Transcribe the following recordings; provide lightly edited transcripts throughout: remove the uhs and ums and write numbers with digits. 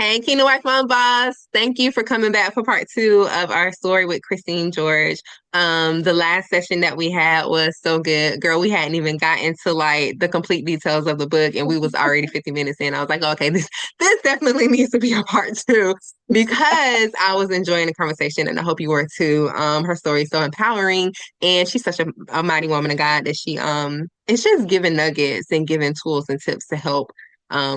Hey, Kina Wife Mom Boss. Thank you for coming back for part two of our story with Christine George. The last session that we had was so good. Girl, we hadn't even gotten to like the complete details of the book and we was already 50 minutes in. I was like, oh, okay, this definitely needs to be a part two because I was enjoying the conversation and I hope you were too. Her story is so empowering and she's such a mighty woman of God that she it's just giving nuggets and giving tools and tips to help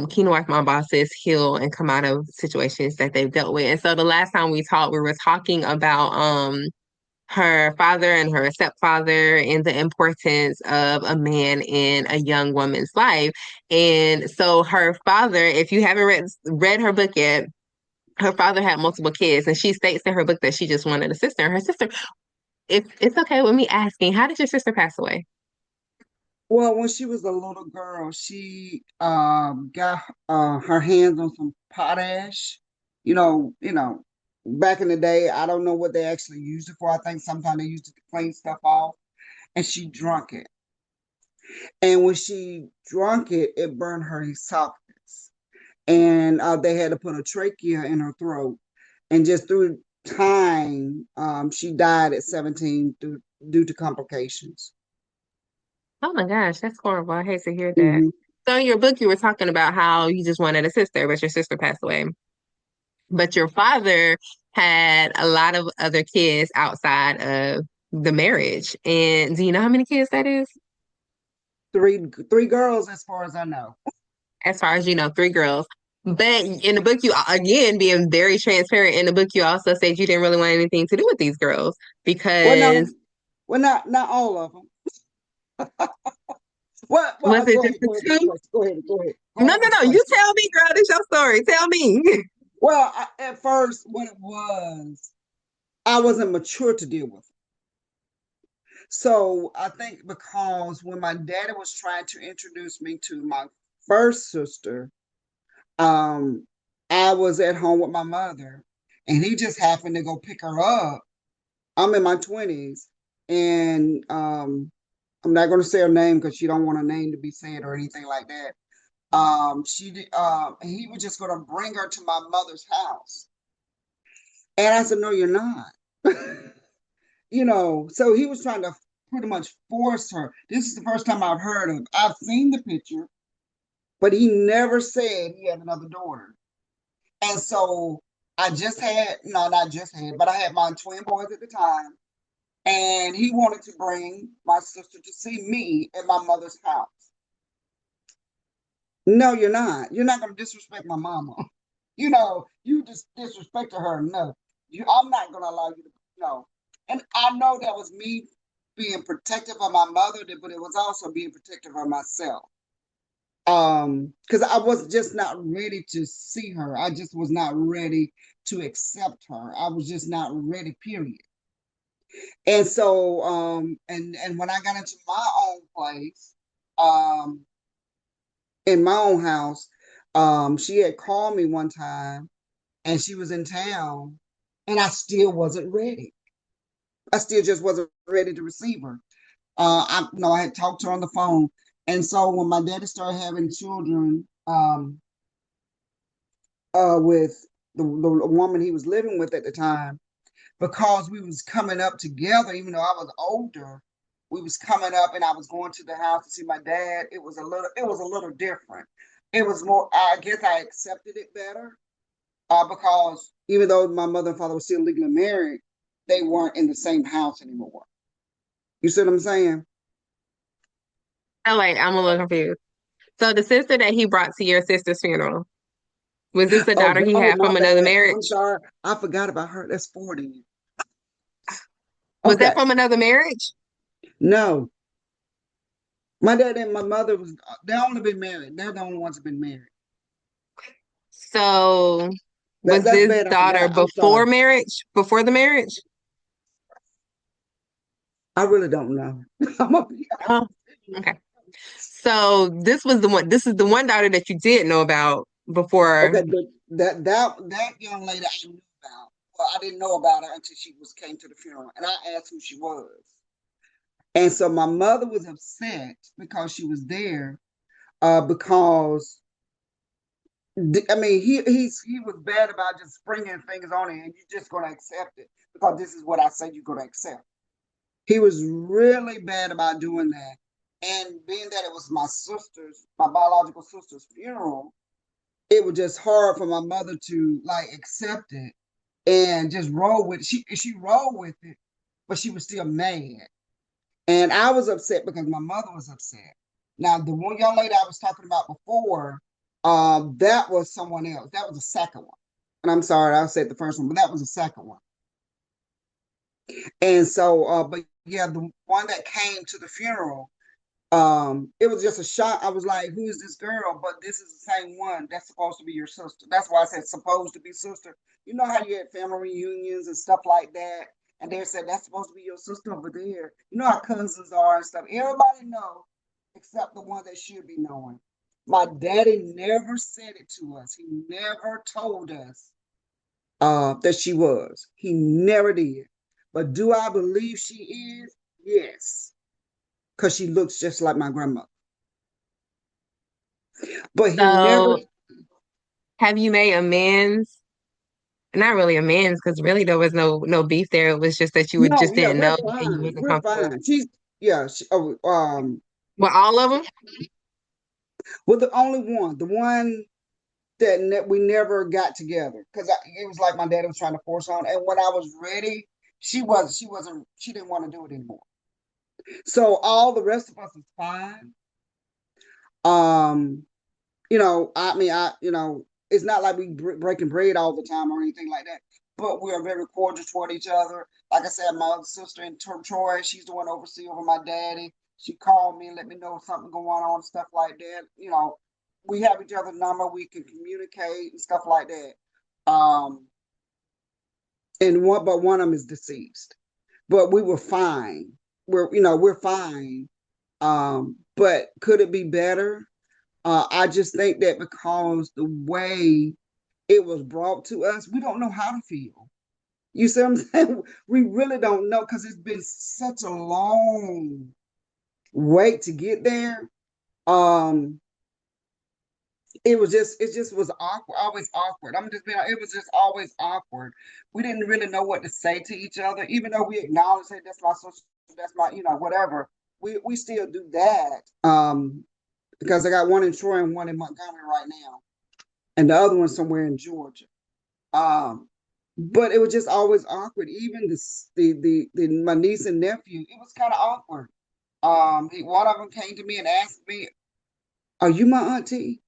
Keen Wife My Bosses heal and come out of situations that they've dealt with. And so the last time we talked, we were talking about her father and her stepfather and the importance of a man in a young woman's life. And so her father, if you haven't read her book yet, her father had multiple kids, and she states in her book that she just wanted a sister. And her sister, if it's okay with me asking, how did your sister pass away? Well, when she was a little girl, she got her hands on some potash. Back in the day, I don't know what they actually used it for. I think sometimes they used it to clean stuff off, and she drunk it. And when she drunk it, it burned her esophagus, and they had to put a trachea in her throat. And just through time, she died at 17 due to complications. Oh my gosh, that's horrible. I hate to hear that. Hmm. So in your book, you were talking about how you just wanted a sister, but your sister passed away. But your father had a lot of other kids outside of the marriage. And do you know how many kids that is? Three girls, as far as I know. As far as you know, three girls. But in the book, you again being very transparent. In the book, you also said you didn't really want anything to do with these girls Well, no, because well, not all of them. was it Go just ahead, the go ahead with two? your question. Go No, ahead no, with no. your You question. tell me, girl. This your story. Tell me. Well, at first, what it was, I wasn't mature to deal with it. So I think because when my daddy was trying to introduce me to my first sister, um, I was at home with my mother, and he just happened to go pick her up. I'm in my 20s, and I'm not going to say her name because she don't want her name to be said or anything like that. He was just going to bring her to my mother's house, and I said, "No, you're not." So he was trying to pretty much force her. This is the first time I've heard of. I've seen the picture, but he never said he had another daughter. And so I just had, no, not just had, but I had my twin boys at the time. And he wanted to bring my sister to see me at my mother's house. No, you're not. You're not going to disrespect my mama. You just disrespected her enough. I'm not going to allow you to, no. And I know that was me being protective of my mother, but it was also being protective of myself. Because I was just not ready to see her. I just was not ready to accept her. I was just not ready, period. And so, and when I got into my own place, um, in my own house, she had called me one time and she was in town and I still wasn't ready. I still just wasn't ready to receive her. I had talked to her on the phone. And so when my daddy started having children, with the woman he was living with at the time, because we was coming up together, even though I was older, we was coming up and I was going to the house to see my dad. It was a little different. It was more, I guess I accepted it better, because even though my mother and father were still legally married, they weren't in the same house anymore. You see what I'm saying? Oh, wait, I'm a little confused. So the sister that he brought to your sister's funeral, was this the Oh, daughter he oh, had my from another bad. I'm marriage? sorry. I forgot about her. That's 40. Was that Okay. from another marriage? No, my dad and my mother was, they only been married. They're the only ones that been married. So was That's this bad. I daughter forgot. I'm sorry. before marriage? Before the marriage? I really don't know. I'm gonna be Oh, okay. So this is the one daughter that you did know about before. okay. That young lady I knew about. Well, I didn't know about her until she was came to the funeral, and I asked who she was. And so my mother was upset because she was there, because I mean, he was bad about just springing things on it, and you're just gonna accept it because this is what I say you're gonna accept. He was really bad about doing that, and being that it was my biological sister's funeral, it was just hard for my mother to like accept it and just roll with it. She rolled with it, but she was still mad. And I was upset because my mother was upset. Now, the one young lady I was talking about before, that was someone else. That was the second one. And I'm sorry, I said the first one, but that was the second one. And so, but yeah, the one that came to the funeral, it was just a shock. I was like, who is this girl? But this is the same one that's supposed to be your sister. That's why I said supposed to be sister. You know how you had family reunions and stuff like that, and they said that's supposed to be your sister over there. You know how cousins are and stuff. Everybody know except the one that should be knowing. My daddy never said it to us. He never told us that she was. He never did. But do I believe she is? Yes, because she looks just like my grandmother. But he never. So have you made amends? Not really amends, because really there was no beef there. It was just that you would No, just yeah, didn't we're know and you fine. wasn't We're comfortable. fine. She's yeah. Well, all of them? Well, the only one, the one that we never got together because it was like my daddy was trying to force on. And when I was ready, she wasn't. She didn't want to do it anymore. So all the rest of us is fine. Um, I mean, it's not like we breaking bread all the time or anything like that. But we are very cordial toward each other. Like I said, my other sister in Troy, she's the one oversee over my daddy. She called me and let me know if something going on, stuff like that. We have each other's number. We can communicate and stuff like that. But one of them is deceased. But we were fine. We're fine. But could it be better? I just think that because the way it was brought to us, we don't know how to feel. You see what I'm saying? We really don't know because it's been such a long wait to get there. Um, it just was awkward, always awkward. I'm just being, it was just always awkward. We didn't really know what to say to each other, even though we acknowledge, hey, that's my social, that's my, whatever. We still do that. Because I got one in Troy and one in Montgomery right now, and the other one somewhere in Georgia. Um, but it was just always awkward. Even the my niece and nephew, it was kind of awkward. One of them came to me and asked me, "Are you my auntie?"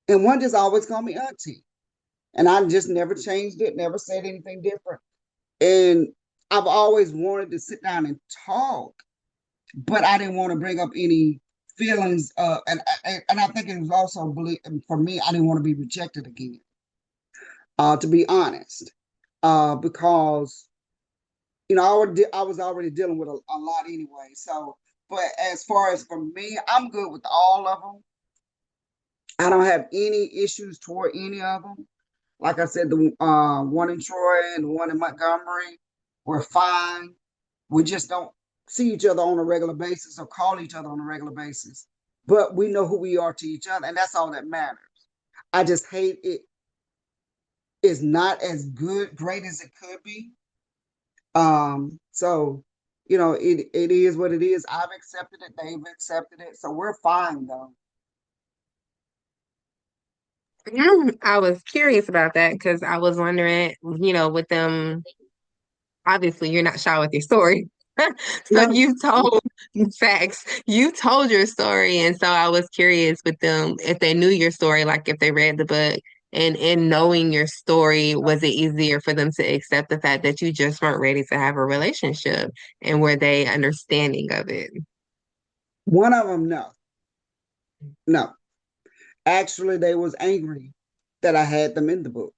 And one just always called me auntie, and I just never changed it, never said anything different. And I've always wanted to sit down and talk, but I didn't want to bring up any feelings. And I think it was also for me, I didn't want to be rejected again. To be honest, because I was already dealing with a lot anyway. So, but as far as for me, I'm good with all of them. I don't have any issues toward any of them. Like I said, the one in Troy and the one in Montgomery, we're fine. We just don't see each other on a regular basis or call each other on a regular basis. But we know who we are to each other, and that's all that matters. I just hate it is not as great as it could be. So it is what it is. I've accepted it, they've accepted it, so we're fine though. I was curious about that because I was wondering, with them, obviously you're not shy with your story. So No, you told facts. You told your story. And so I was curious with them if they knew your story, like if they read the book. And in knowing your story, was it easier for them to accept the fact that you just weren't ready to have a relationship? And were they understanding of it? one of them, no, no. Actually, they was angry that I had them in the book.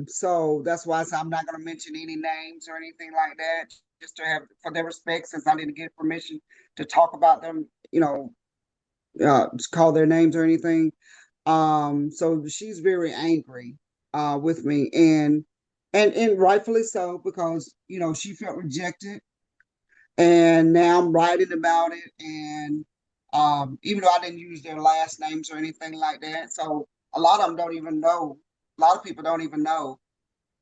So that's why I said I'm not going to mention any names or anything like that, just to have for their respect, since I didn't get permission to talk about them, call their names or anything. So she's very angry with me, and rightfully so, because she felt rejected, and now I'm writing about it, and Even though I didn't use their last names or anything like that. So a lot of them don't even know, a lot of people don't even know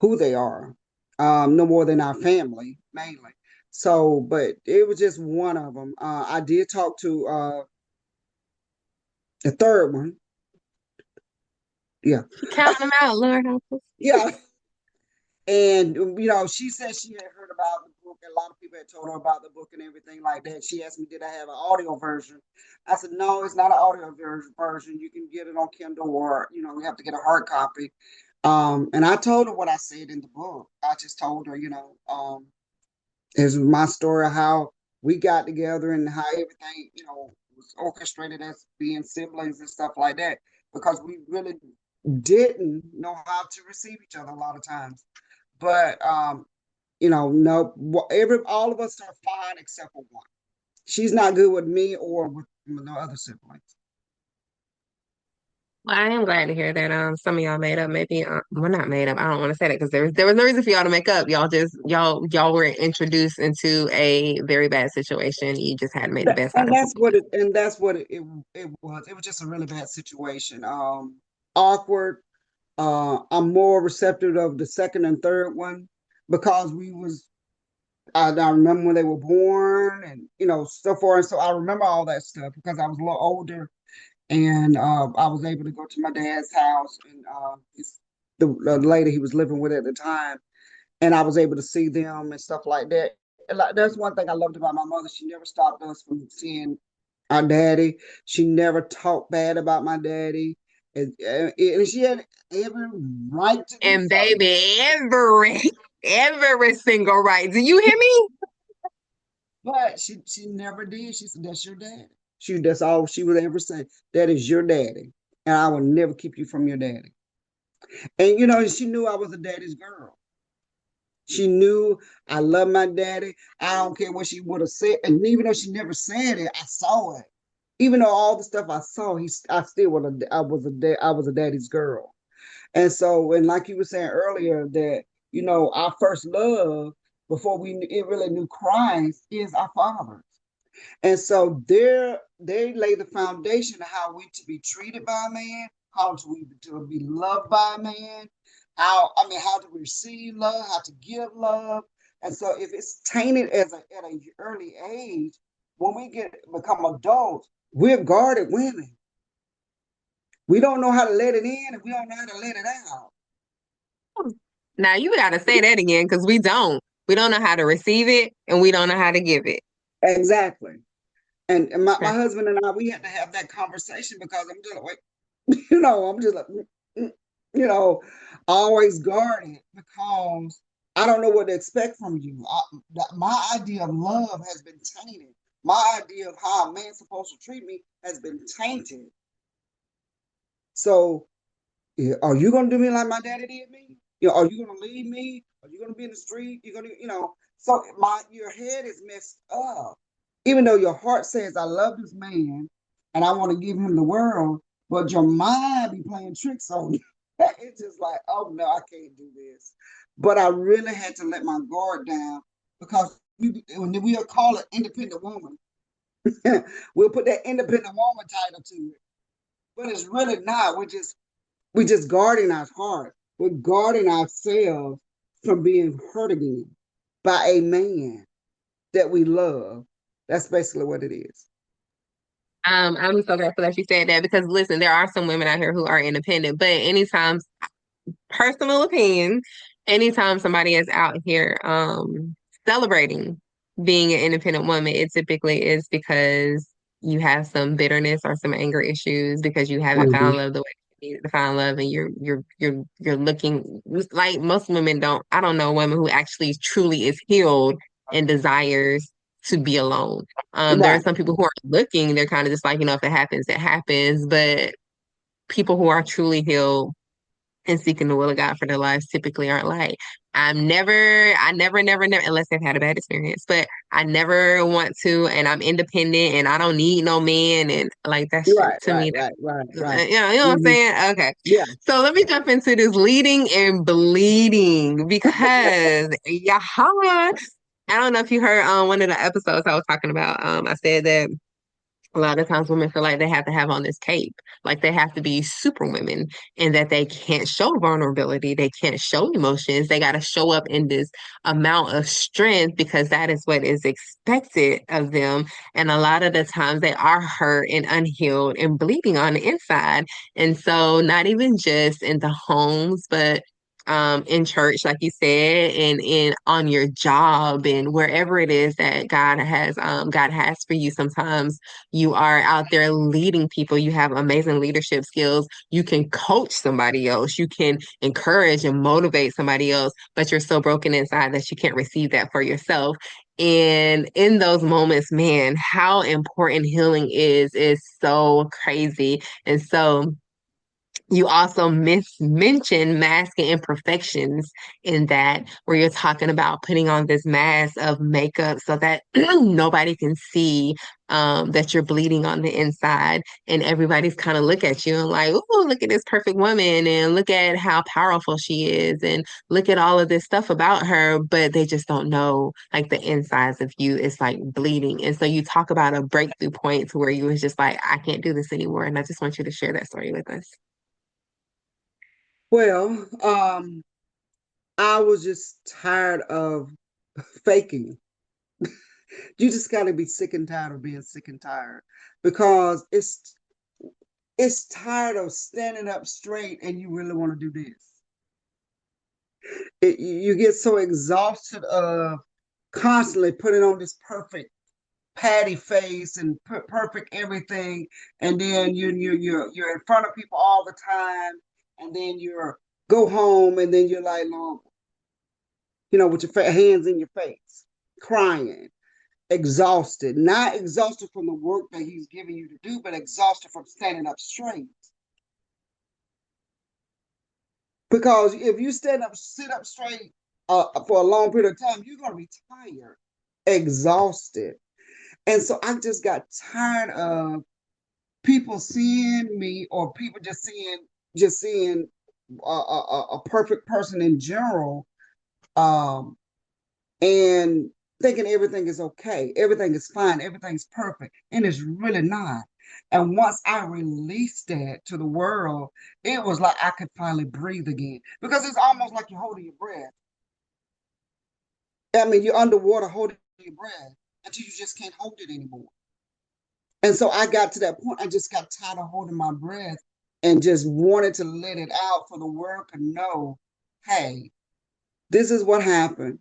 who they are, no more than our family, mainly. So, but it was just one of them. I did talk to the third one. Yeah. Count them out, Lord help us. Yeah. And she said she had heard about the book. A lot of people had told her about the book and everything like that. She asked me, "Did I have an audio version?" I said, "No, it's not an audio version. You can get it on Kindle, or we have to get a hard copy." And I told her what I said in the book. I just told her, is my story of how we got together and how everything, was orchestrated as being siblings and stuff like that. Because we really didn't know how to receive each other a lot of times. But no, all of us are fine except for one. She's not good with me or with no other siblings. Well, I am glad to hear that some of y'all made up. Maybe well, not made up. I don't want to say that because there was no reason for y'all to make up. Y'all were introduced into a very bad situation. You just hadn't made the best out And of that's what it was. It was just a really bad situation. Awkward. I'm more receptive of the second and third one because I remember when they were born and so far, and so I remember all that stuff because I was a little older and I was able to go to my dad's house and the lady he was living with at the time, and I was able to see them and stuff like that. And that's one thing I loved about my mother. She never stopped us from seeing our daddy. She never talked bad about my daddy, and she had every right to do And so. baby, every single right. Do you hear me? But she never did. She said, "That's your daddy." That's all she would ever say. That is your daddy, and I will never keep you from your daddy. And she knew I was a daddy's girl. She knew I love my daddy. I don't care what she would have said, and even though she never said it, I saw it. Even though all the stuff I saw, I still was I was a daddy's girl. And so, and like you were saying earlier, that our first love before we really knew Christ is our fathers. And so they lay the foundation of how we to be treated by a man, how to be loved by a man, how to receive love, how to give love. And so if it's tainted at an early age, when we become adults, we're guarded women. We don't know how to let it in and we don't know how to let it out. Now you gotta say that again because we don't. We don't know how to receive it and we don't know how to give it. Exactly. And my Okay. husband and I, we had to have that conversation because I'm just like, I'm just like, you know, always guarded because I don't know what to expect from you. My idea of love has been tainted. My idea of how a man's supposed to treat me has been tainted. So, yeah, are you going to do me like my daddy did me? Are you going to leave me? Are you going to be in the street? You're going to, So your head is messed up. Even though your heart says, "I love this man, and I want to give him the world," but your mind be playing tricks on you. It's just like, oh no, I can't do this. But I really had to let my guard down because when we'll call it independent woman, we'll put that independent woman title to it. But it's really not. We're just guarding our heart. We're guarding ourselves from being hurt again by a man that we love. That's basically what it is. I'm so grateful that you said that because listen, there are some women out here who are independent, but anytime personal opinion, anytime somebody is out here celebrating being an independent woman, it typically is because you have some bitterness or some anger issues because you haven't Mhm. found love the way you needed to find love and you're looking like most women don't. I don't know a woman who actually truly is healed and desires to be alone. There are Right. some people who are looking, they're kind of just like, if it happens, it happens. But people who are truly healed and seeking the will of God for their lives typically aren't like, I never, unless they've had a bad experience, but I never want to, and I'm independent and I don't need no man. And like, that's Right, to right, me, right, right, right. you know what I'm Mhm. saying? Okay. Yeah. So let me jump into this leading and bleeding because, yeah, I don't know if you heard one of the episodes I was talking about. I said that A lot of times women feel like they have to have on this cape, like they have to be super women and that they can't show vulnerability, they can't show emotions. They got to show up in this amount of strength because that is what is expected of them. And a lot of the times they are hurt and unhealed and bleeding on the inside. And so not even just in the homes, but in church, like you said, and in on your job and wherever it is that God has for you. Sometimes you are out there leading people. You have amazing leadership skills. You can coach somebody else. You can encourage and motivate somebody else, but you're so broken inside that you can't receive that for yourself. And in those moments, man, how important healing is so crazy. And so you also mention masking imperfections in that, where you're talking about putting on this mask of makeup so that nobody can see that you're bleeding on the inside, and everybody's kind of look at you and like, oh, look at this perfect woman, and look at how powerful she is, and look at all of this stuff about her, but they just don't know like the insides of you is like bleeding. And so you talk about a breakthrough point to where you was just like, I can't do this anymore, and I just want you to share that story with us. Well, I was just tired of faking. You just got to be sick and tired of being sick and tired because it's tired of standing up straight and you really want to do this. You get so exhausted of constantly putting on this perfect patty face and perfect everything, and then you're in front of people all the time, and then you're go home, and then you're like, no, with your hands in your face, crying, exhausted, not exhausted from the work that he's giving you to do, but exhausted from standing up straight. Because if you sit up straight for a long period of time, you're going to be tired, exhausted. And so I just got tired of people seeing me, or people just seeing a perfect person in general, um, and thinking everything is okay, everything is fine, everything's perfect, and it's really not. And once I released that to the world, it was like I could finally breathe again, because it's almost like you're holding your breath. I mean, you're underwater holding your breath until you just can't hold it anymore. And so I got to that point. I just got tired of holding my breath and just wanted to let it out for the world to know, hey, this is what happened.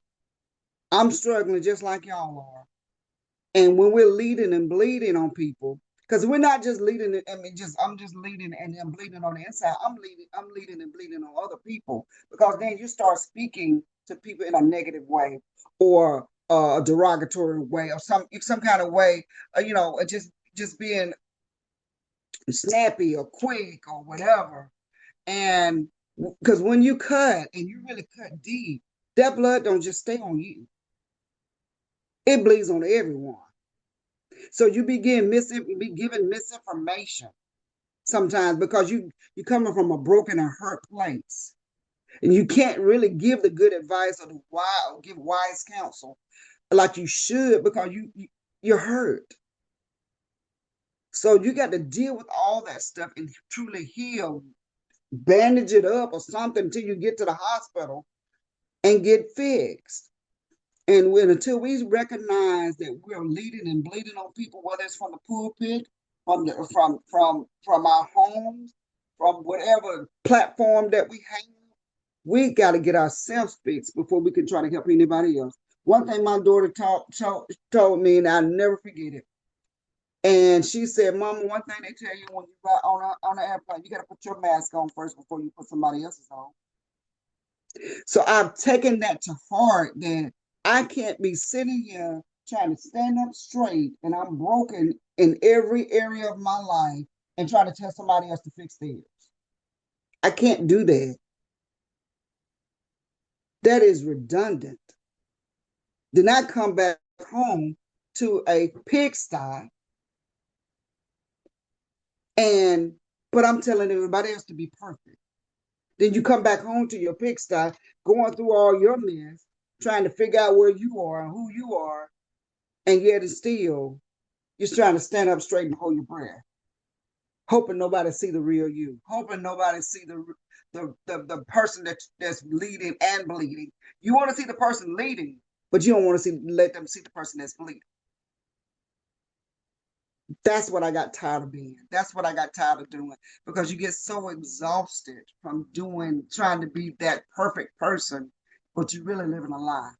I'm struggling just like y'all are. And when we're leading and bleeding on people, because we're not just leading, I mean, just I'm just leading and I'm bleeding on the inside. I'm leading and bleeding on other people, because then you start speaking to people in a negative way, or a derogatory way, or some kind of way, just being snappy or quick or whatever. And because when you cut and you really cut deep, that blood don't just stay on you. It bleeds on everyone. So you be given misinformation sometimes, because you coming from a broken and hurt place. And you can't really give the good advice, or give wise counsel like you should, because you're hurt. So you got to deal with all that stuff and truly heal, bandage it up or something until you get to the hospital and get fixed. And until we recognize that we're leading and bleeding on people, whether it's from the pulpit, from our homes, from whatever platform that we have, we got to get ourselves fixed before we can try to help anybody else. One thing my daughter told me, and I'll never forget it. And she said, Mama, one thing they tell you when you got on an airplane, you got to put your mask on first before you put somebody else's on. So I've taken that to heart, that I can't be sitting here trying to stand up straight and I'm broken in every area of my life and try to tell somebody else to fix theirs. I can't do that. That is redundant. Then I come back home to a pigsty, but I'm telling everybody else to be perfect. Then you come back home to your pigsty, going through all your mess, trying to figure out where you are and who you are, and yet it's still You're trying to stand up straight and hold your breath, hoping nobody see the real you, hoping nobody see the person that's leading and bleeding. You want to see the person leading, but you don't want to let them see the person that's bleeding. That's what I got tired of being. That's what I got tired of doing, because you get so exhausted from trying to be that perfect person, but you're really living a lie.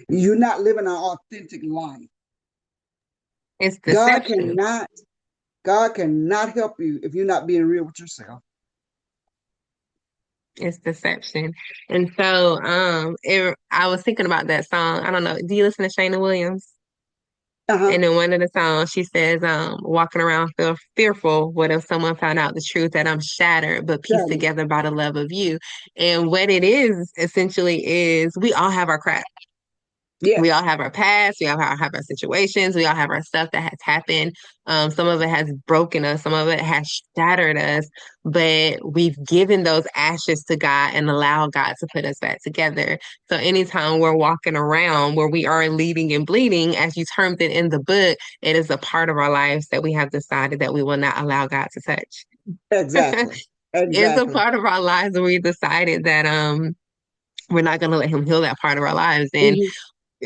You're not living an authentic life. It's God deception. cannot, God cannot help you if you're not being real with yourself. It's deception. And so, I was thinking about that song. I don't know. Do you listen to Shayna Williams? Uh-huh. And in one of the songs, she says, walking around fearful, what if someone found out the truth that I'm shattered, but pieced Sure. together by the love of you? And what it is essentially is we all have our crap. We all Yes. have our past, we all have our situations, we all have our stuff that has happened. Some of it has broken us, some of it has shattered us, but we've given those ashes to God and allowed God to put us back together. So anytime we're walking around where we are leading and bleeding, as you termed it in the book, it is a part of our lives that we have decided that we will not allow God to touch. Exactly. It's a Exactly. part of our lives where we decided that we're not going to let him heal that part of our lives. And Mhm.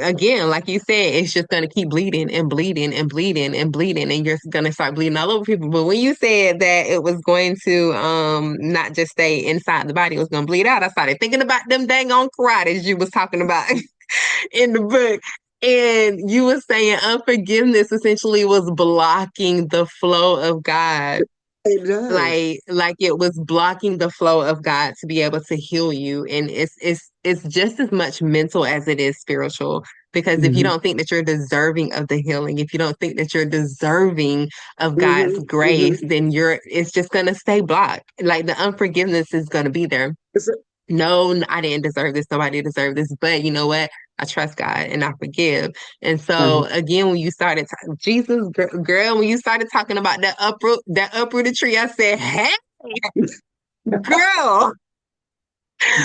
again, like you said, it's just going to keep bleeding and bleeding and bleeding and bleeding, and you're going to start bleeding all over people. But when you said that it was going to not just stay inside the body, it was going to bleed out, I started thinking about them dang on karates you was talking about in the book. And you were saying unforgiveness essentially was blocking the flow of God, It does. like it was blocking the flow of God to be able to heal you. And it's just as much mental as it is spiritual. Because if you Hmm. don't think that you're deserving of the healing, if you don't think that you're deserving of Hmm. God's Hmm. grace, then it's just gonna stay blocked. Like the unforgiveness is gonna be there. It's a, No, I didn't deserve this. Nobody deserved this. But you know what? I trust God and I forgive. And so uh-huh. again, when you started, Jesus, girl, when you started talking about that uprooted tree, I said, "Hey, girl,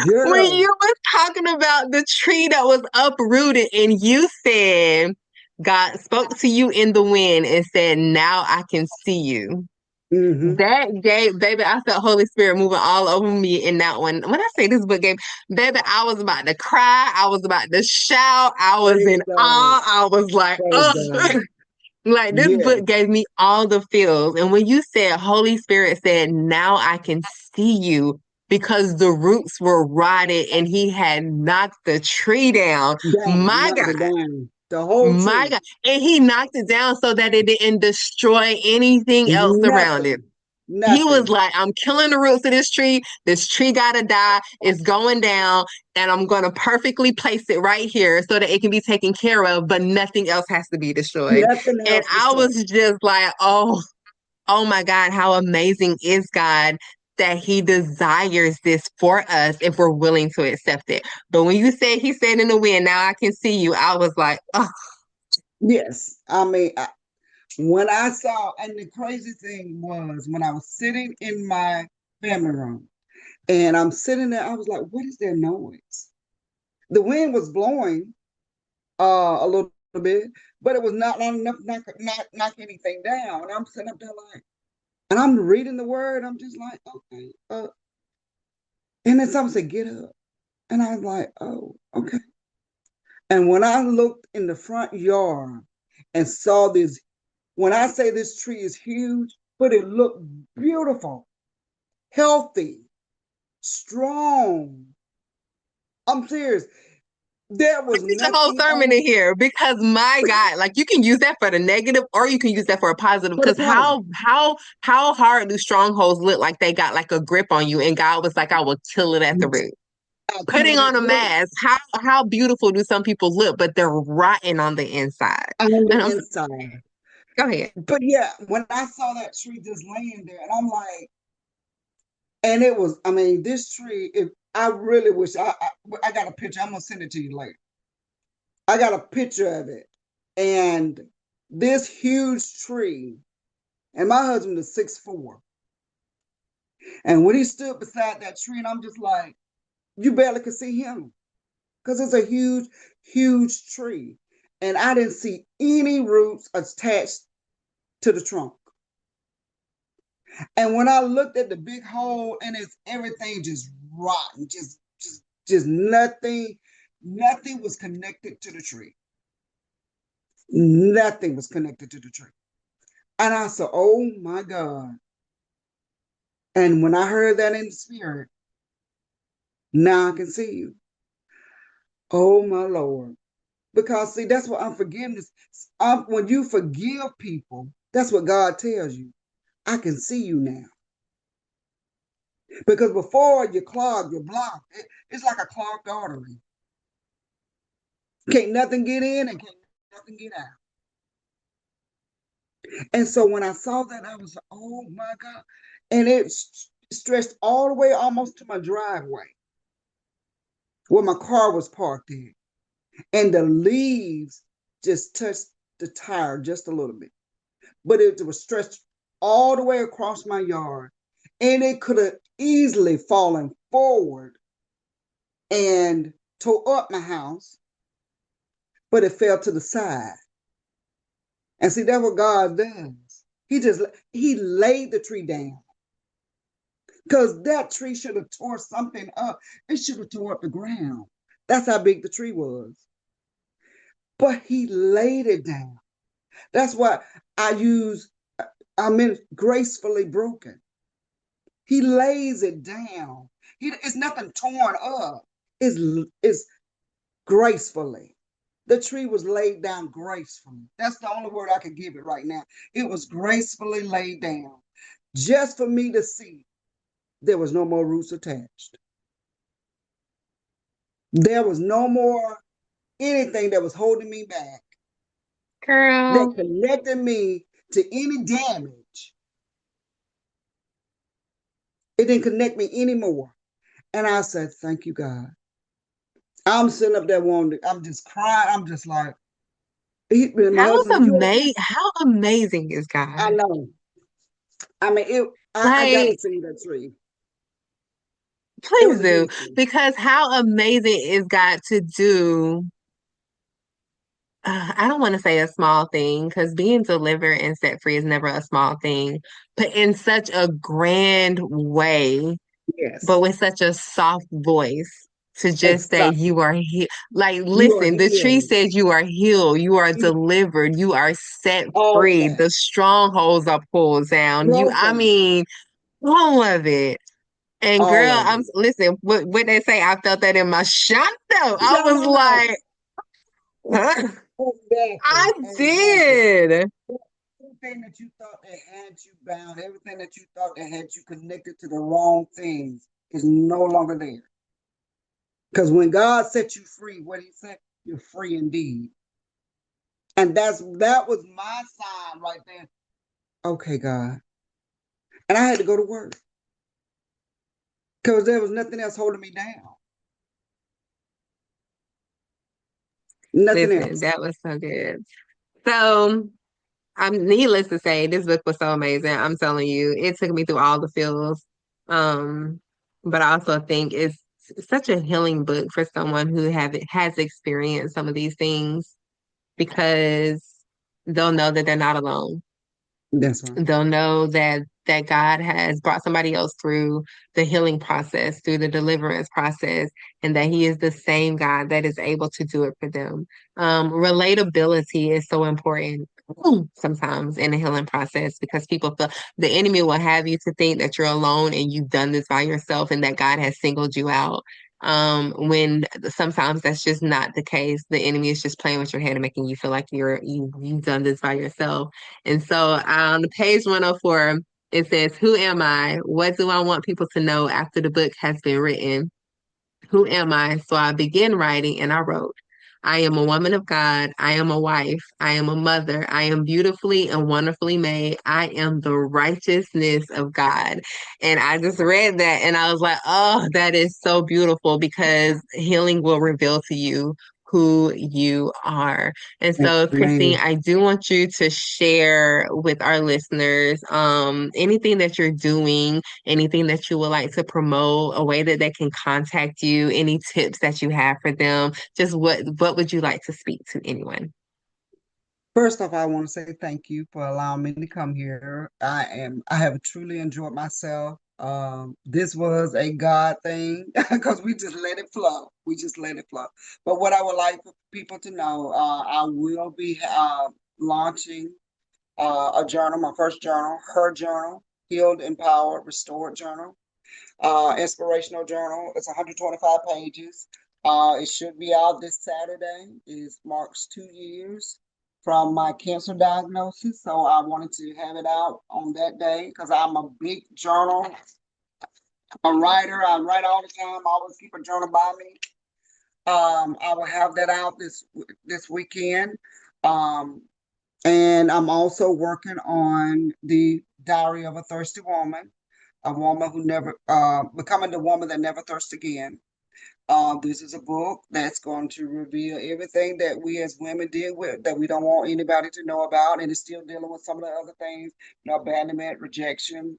when Girl. you was talking about the tree that was uprooted, and you said God spoke to you in the wind and said, 'Now I can see you.'" Hmm. That gave, baby, I felt Holy Spirit moving all over me in that one. When I say this book gave, baby, I was about to cry. I was about to shout. I was Praise in God. awe. I was like, Praise oh, God. like this Yes. book gave me all the feels. And when you said, Holy Spirit said, now I can see you, because the roots were rotted and he had knocked the tree down. Down. My Knocked God. it down. The whole My tree. God. And he knocked it down so that it didn't destroy anything else around it. Nothing. He was Nothing. like, I'm killing the roots of this tree. This tree gotta die. It's going down, and I'm gonna perfectly place it right here so that it can be taken care of, but nothing else has to be destroyed. Nothing And else I destroyed. was just like, oh my God, how amazing is God that He desires this for us if we're willing to accept it. But when you said He said in the wind, now I can see you, I was like, oh, Yes. I mean, when I saw, and the crazy thing was when I was sitting in my family room and I'm sitting there, I was like, what is that noise? The wind was blowing a little bit, but it was not enough not knock anything down. And I'm sitting up there like, and I'm reading the word. I'm just like, okay. And then someone said, get up. And I was like, oh, okay. And when I looked in the front yard and saw this, when I say this tree is huge, but it looked beautiful, healthy, strong. I'm serious. There was preach the whole nothing sermon in on here, because my God, like you can use that for the negative or you can use that for a positive. for the Because positive. how hard do strongholds look like they got like a grip on you, and God was like, I will kill it at the root. I Putting killed it on at a the root. mask, how beautiful do some people look, but they're rotten on the inside. On the And I'm inside. go ahead. But yeah, when I saw that tree just laying there, and I'm like, and it was, I mean, this tree, if I really wish I got a picture, I'm gonna send it to you later. I got a picture of it. And this huge tree, and my husband is 6'4". And when he stood beside that tree, and I'm just like, you barely could see him because it's a huge, huge tree. and I didn't see any roots attached to the trunk. And when I looked at the big hole and it's everything just rotten, just nothing was connected to the tree. Nothing was connected to the tree. And I said, oh my God. And when I heard that in the spirit, now I can see you. Oh my Lord. Because see, that's what unforgiveness. When you forgive people, that's what God tells you. I can see you now. Because before you clog, you block. It's like a clogged artery. Can't nothing get in and can't nothing get out. And so when I saw that, I was like, oh my God. And it stretched all the way almost to my driveway where my car was parked in. And the leaves just touched the tire just a little bit. But it was stretched all the way across my yard. And it could have easily fallen forward and tore up my house, but it fell to the side. And see, that's what God does. He laid the tree down. Because that tree should have tore something up. It should have tore up the ground. That's how big the tree was. But he laid it down. That's why I meant gracefully broken. He lays it down. It's nothing torn up. It's gracefully. The tree was laid down gracefully. That's the only word I could give it right now. It was gracefully laid down. Just for me to see there was no more roots attached. There was no more anything that was holding me back, that Girl, connected me to any damage. It didn't connect me anymore. And I said, thank you, God. I'm sitting up there wondering, I'm just crying. I'm just like, my husband said, you okay? how amazing is I God? know. I mean, I got to Like, see that tree. It was please a do. big tree. Because how amazing is God to do, I don't want to say a small thing, because being delivered and set free is never a small thing, but in such a grand way, but Yes. with such a soft voice to just say Exactly. you are healed. Like, You are listen, the tree healed. says you are healed, you are delivered, you are set All of free, that. the strongholds are pulled down. I Broken. mean, all of it. And All girl, of it. listen, what they say, I felt that in my shot though. I No, was no, no. like, I Exactly. Exactly. did. Everything that you thought that had you bound, everything that you thought that had you connected to the wrong things is no longer there. Because when God set you free, what he said, you're free indeed. And that was my sign right there. Okay, God. And I had to go to work because there was nothing else holding me down. Nothing Listen, else. that was so good. So, I'm needless to say, this book was so amazing. I'm telling you, it took me through all the feels. Um, but I also think it's such a healing book for someone who has experienced some of these things because they'll know that they're not alone. That's right. They'll know that God has brought somebody else through the healing process, through the deliverance process, and that He is the same God that is able to do it for them. Relatability is so important sometimes in the healing process because people feel the enemy will have you to think that you're alone and you've done this by yourself and that God has singled you out. When sometimes that's just not the case. The enemy is just playing with your head and making you feel like you've done this by yourself. And so on the page 104, it says, who am I? What do I want people to know after the book has been written? Who am I? So I began writing and I wrote, I am a woman of God. I am a wife. I am a mother. I am beautifully and wonderfully made. I am the righteousness of God. And I just read that and I was like, oh, that is so beautiful because healing will reveal to you who you are. And so, Christine, Amen. I do want you to share with our listeners anything that you're doing, anything that you would like to promote, a way that they can contact you, any tips that you have for them. Just what would you like to speak to anyone? First off, I want to say thank you for allowing me to come here. I have truly enjoyed myself. This was a God thing because we just let it flow. We just let it flow. But what I would like for people to know, I will be launching a journal, my first journal, her journal, Healed, Empowered, Restored Journal, inspirational journal. It's 125 pages. It should be out this Saturday. It marks 2 years from my cancer diagnosis. So I wanted to have it out on that day because I'm a big journal, a writer. I write all the time. I always keep a journal by me. I will have that out this weekend. Um, and I'm also working on the Diary of a Thirsty Woman, a woman who never, becoming the woman that never thirsts again. This is a book that's going to reveal everything that we as women deal with that we don't want anybody to know about, and it's still dealing with some of the other things, abandonment, rejection,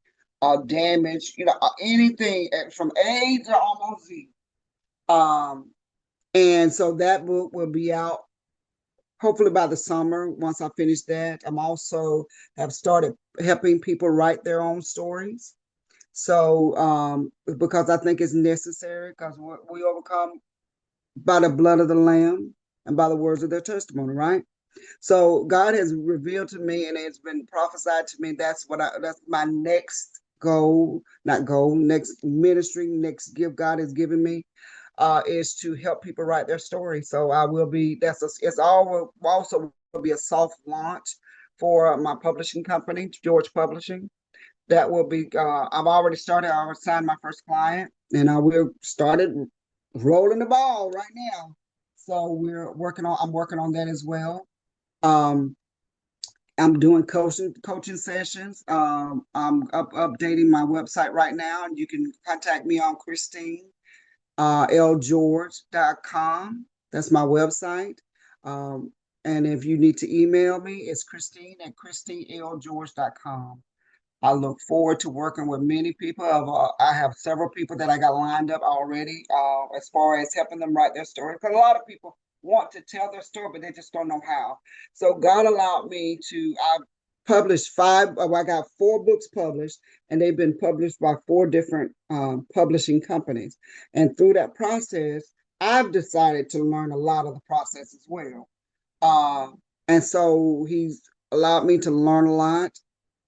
damage, anything from A to almost Z. Um, and so that book will be out hopefully by the summer. Once I finish that, I'm also have started helping people write their own stories. So, because I think it's necessary, because we overcome by the blood of the Lamb and by the words of their testimony, right? So God has revealed to me, and it's been prophesied to me. That's my next goal, not goal, next ministry, next gift God has given me, is to help people write their story. So I will be. It's all also will be a soft launch for my publishing company, George Publishing. That will be. I've already started. I already signed my first client, and I will started rolling the ball right now. So I'm working on that as well. Um, I'm doing coaching sessions. I'm updating my website right now, and you can contact me on Christine lgeorge.com. That's my website. Um, and if you need to email me, it's Christine at christinelgeorge.com. I look forward to working with many people. I have several people that I got lined up already, as far as helping them write their story. Because a lot of people want to tell their story, but they just don't know how. So God allowed me to. I published five. I got 4 books published, and they've been published by 4 different publishing companies. And through that process, I've decided to learn a lot of the process as well. Uh, and so He's allowed me to learn a lot.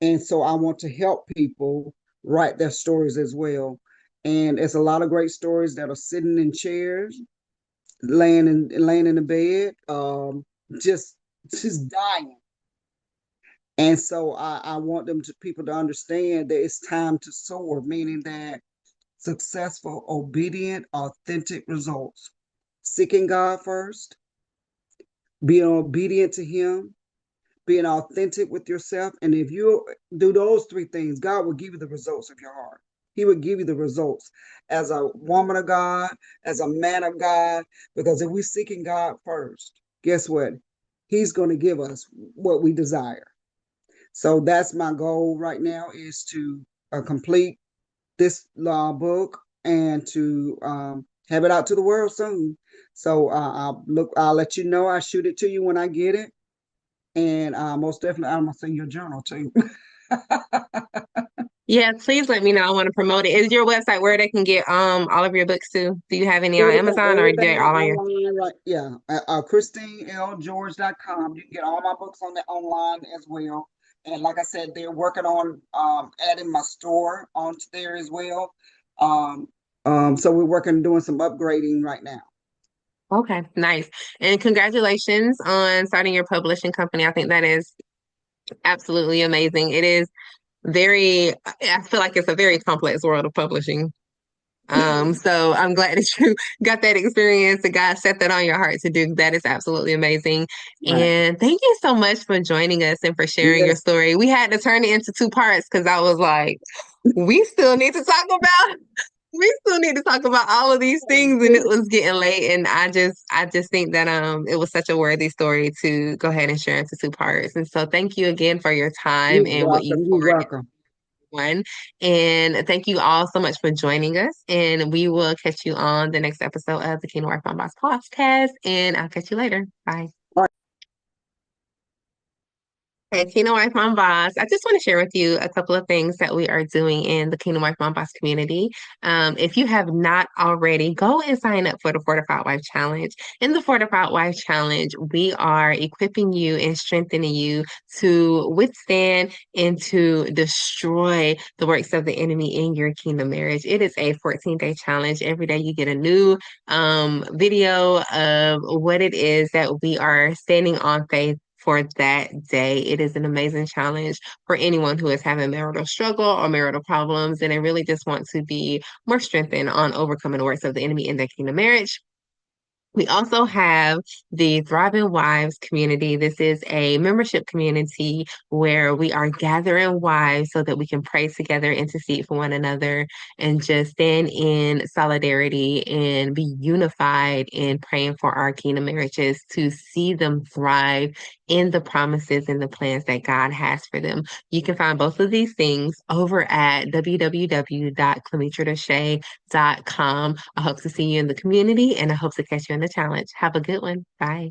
And so I want to help people write their stories as well. And it's a lot of great stories that are sitting in chairs, laying in the bed, just just dying. And so I want people to understand that it's time to soar, meaning that successful, obedient, authentic results. Seeking God first, being obedient to Him, being authentic with yourself. And if you do those 3 things, God will give you the results of your heart. He will give you the results as a woman of God, as a man of God, because if we're seeking God first, guess what? He's going to give us what we desire. So that's my goal right now, is to complete this book and to have it out to the world soon. So I'll let you know. I'll shoot it to you when I get it. And most definitely, I'm gonna send you a journal too. Yeah, please let me know. I want to promote it. Is your website where they can get all of your books too? Do you have any on Amazon or are Everything they is all on your? online, right? Yeah, ChristineLGeorge.com. You can get all my books on the online as well. And like I said, they're working on adding my store onto there as well. Um, so we're working doing some upgrading right now. Okay, nice. And congratulations on starting your publishing company. I think that is absolutely amazing. It is very, I feel like it's a very complex world of publishing. So I'm glad that you got that experience and God set that on your heart to do. That is absolutely amazing. Right. And thank you so much for joining us and for sharing your Yes. story. We had to turn it into 2 parts because I was like, we still need to talk about we still need to talk about all of these things and it was getting late and I just think that it was such a worthy story to go ahead and share into 2 parts. And so thank you again for your time You're and what you welcome. You're poured welcome. one. And thank you all so much for joining us. And we will catch you on the next episode of the Kingdom Work on Boss podcast. And I'll catch you later. Bye. Hey, Kingdom Wife Mom Boss. I just want to share with you a couple of things that we are doing in the Kingdom Wife Mom Boss community. If you have not already, go and sign up for the Fortified Wife Challenge. In the Fortified Wife Challenge, we are equipping you and strengthening you to withstand and to destroy the works of the enemy in your kingdom marriage. It is a 14-day challenge. Every day you get a new video of what it is that we are standing on faith for that day. It is an amazing challenge for anyone who is having marital struggle or marital problems, and they really just want to be more strengthened on overcoming the works of the enemy in their kingdom marriage. We also have the Thriving Wives community. This is a membership community where we are gathering wives so that we can pray together, intercede for one another, and just stand in solidarity and be unified in praying for our kingdom marriages to see them thrive in the promises and the plans that God has for them. You can find both of these things over at www.clemitradeshay.com. I hope to see you in the community and I hope to catch you in the challenge. Have a good one. Bye.